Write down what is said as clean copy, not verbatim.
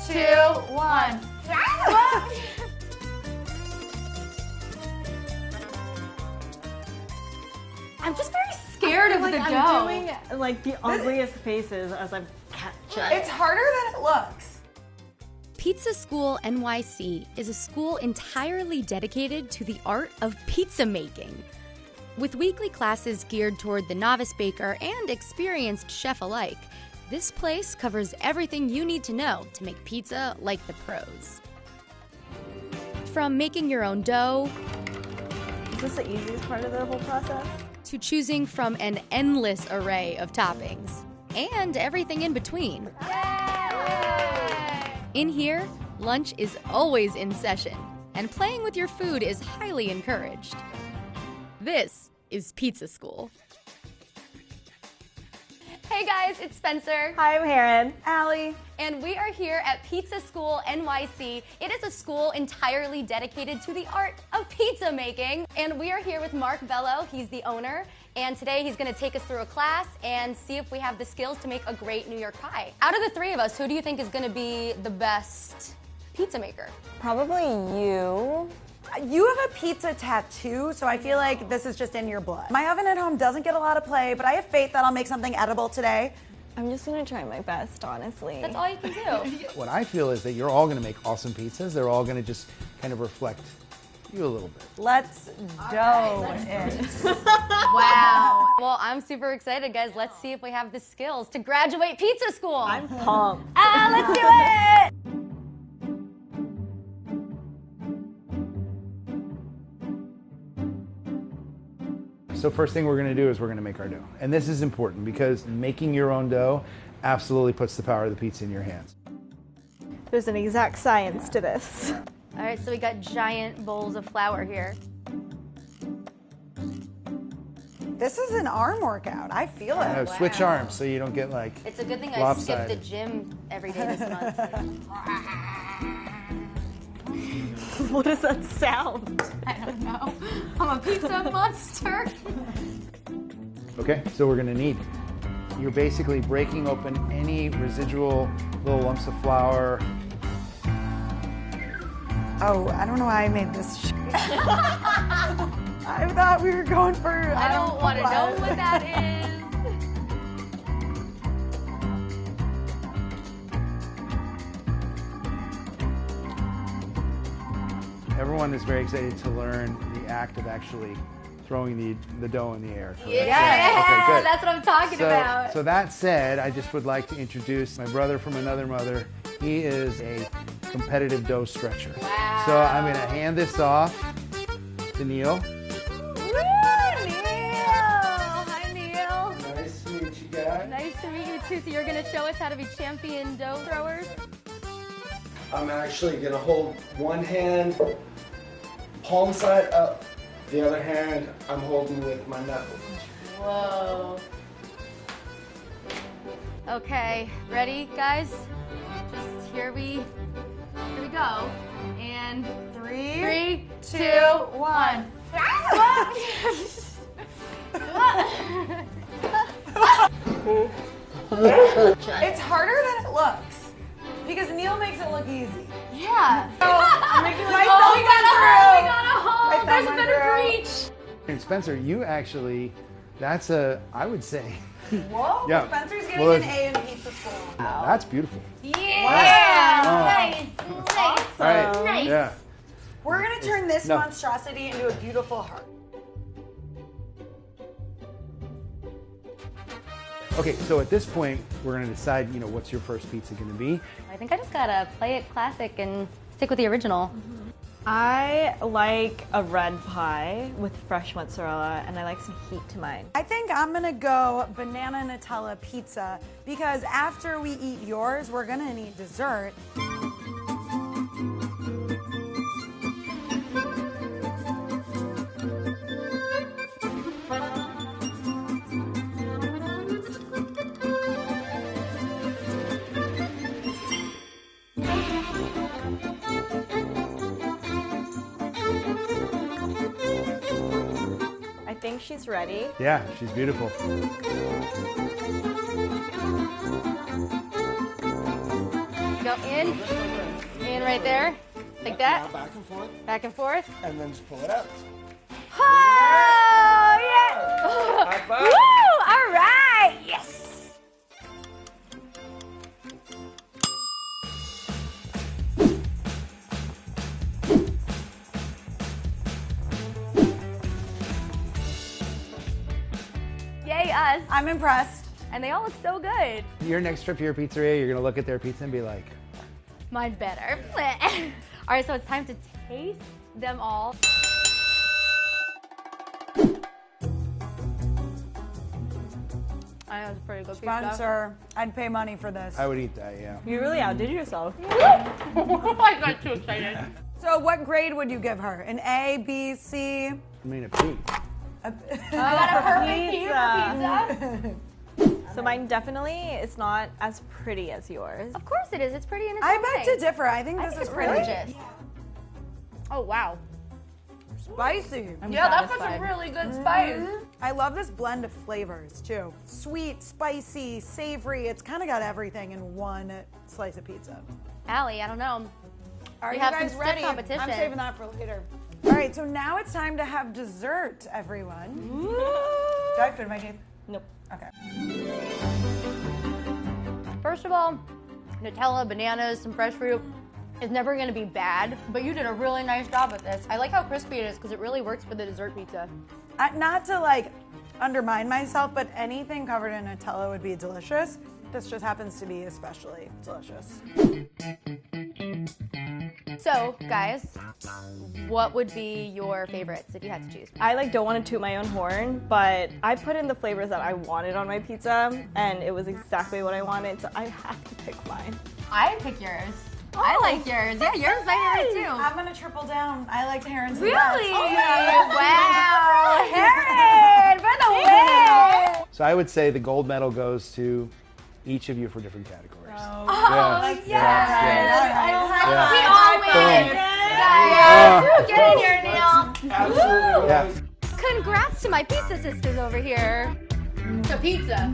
2, 1. I'm just very scared of the dough. I'm doing like the ugliest faces as I'm catching. It's harder than it looks. Pizza School NYC is a school entirely dedicated to the art of pizza making. With weekly classes geared toward the novice baker and experienced chef alike, this place covers everything you need to know to make pizza like the pros. From making your own dough, Is this the easiest part of the whole process? to choosing from an endless array of toppings, and everything in between. In here, lunch is always in session, and playing with your food is highly encouraged. This is Pizza School. Hey guys, it's Spencer. Hi, I'm Heron. Allie. And we are here at Pizza School NYC. It is a school entirely dedicated to the art of pizza making. And we are here with Mark Bello. He's the owner. And today he's going to take us through a class and see if we have the skills to make a great New York pie. Out of the three of us, who do you think is going to be the best pizza maker? Probably you. You have a pizza tattoo, so I feel like this is just in your blood. My oven at home doesn't get a lot of play, but I have faith that I'll make something edible today. I'm just gonna try my best, honestly. That's all you can do. What I feel is that you're all going to make awesome pizzas. They're all going to just kind of reflect you a little bit. Let's dough it. Wow. Well, I'm super excited, guys. Let's see if we have the skills to graduate pizza school. I'm pumped. Let's do it! So first thing we're going to do is we're going to make our dough. And this is important because making your own dough absolutely puts the power of the pizza in your hands. There's an exact science to this. All right, so we got giant bowls of flour here. This is an arm workout. I feel it. Now, switch arms so you don't get like It's a good thing I skipped lopsided. the gym every day this month. What does that sound? I don't know. I'm a pizza monster. Okay, so we're going to knead. You're basically breaking open any residual little lumps of flour. Oh, I don't know why I made this. I thought we were going for. I don't want to know what that is. Everyone is very excited to learn the act of actually throwing the dough in the air. Correct? Yeah, Okay, good. that's what I'm talking about. So that said, I just would like to introduce my brother from another mother. He is a competitive dough stretcher. Wow. So I'm going to hand this off to Neil. Woo, Neil! Hi, Neil. Nice to meet you guys. Nice to meet you too. So you're going to show us how to be champion dough throwers? I'm actually gonna hold one hand, palm side up, the other hand I'm holding with my knuckles. Whoa. Okay, ready, guys? Just here we go. And 3, 2, 1. It's harder than it looks because Neil makes it look easy. Yeah. I'm making We got a hole. My There's a thumb better went reach. And Spencer, you actually, I would say, Whoa, Yeah. Spencer's getting Well, an A in pizza school. that's beautiful. Yeah. Nice. All right. Nice. Yeah. We're gonna turn this No. monstrosity into a beautiful heart. Okay, so at this point, we're going to decide, what's your first pizza going to be. I think I just gotta play it classic and stick with the original. I like a red pie with fresh mozzarella, and I like some heat to mine. I think I'm gonna go banana Nutella pizza because after we eat yours, we're gonna need dessert. I think she's ready. Yeah, she's beautiful. You go in right there, like that, Now back and forth, back and forth. and then just pull it out. Oh, yeah! High five. Woo! All right! Yes! Yay, us. I'm impressed. And they all look so good. Your next trip to your pizzeria, you're gonna look at their pizza and be like, Mine's better. All right, so it's time to taste them all. I know it's a pretty good pizza. Sponsor, I'd pay money for this. I would eat that, yeah. You really outdid yourself. I got too excited. So what grade would you give her? An A, B, C? I mean, a P. I got a perfect pizza. So mine definitely is not as pretty as yours. Of course it is. It's pretty in its I own beg way. to differ. I think I this think is it's pretty. gorgeous. Oh, wow. Spicy. I'm Yeah, that was satisfied. a really good spice. I love this blend of flavors too. Sweet, spicy, savory. It's kind of got everything in one slice of pizza. Allie, I don't know. Are We you have guys some stiff ready? competition. I'm saving that for later. All right, so now it's time to have dessert, everyone. Do I fit my teeth? Nope. Okay. First of all, Nutella, bananas, some fresh fruit is never going to be bad, but you did a really nice job with this. I like how crispy it is because it really works for the dessert pizza. Not to like undermine myself, but anything covered in Nutella would be delicious. This just happens to be especially delicious. So, guys, what would be your favorites if you had to choose? I don't want to toot my own horn, but I put in the flavors that I wanted on my pizza, and it was exactly what I wanted, so I have to pick mine. I'd pick yours. I like yours. Yeah, yours is my favorite too. I'm gonna triple down. I liked Heron's. Really? Wow. Wow. Heron for the win. So I would say the gold medal goes to each of you for different categories. Oh, yes. Yeah. We all win. Yes. Get in here, Neil. Absolutely. Yeah. Congrats to my pizza sisters over here. To pizza.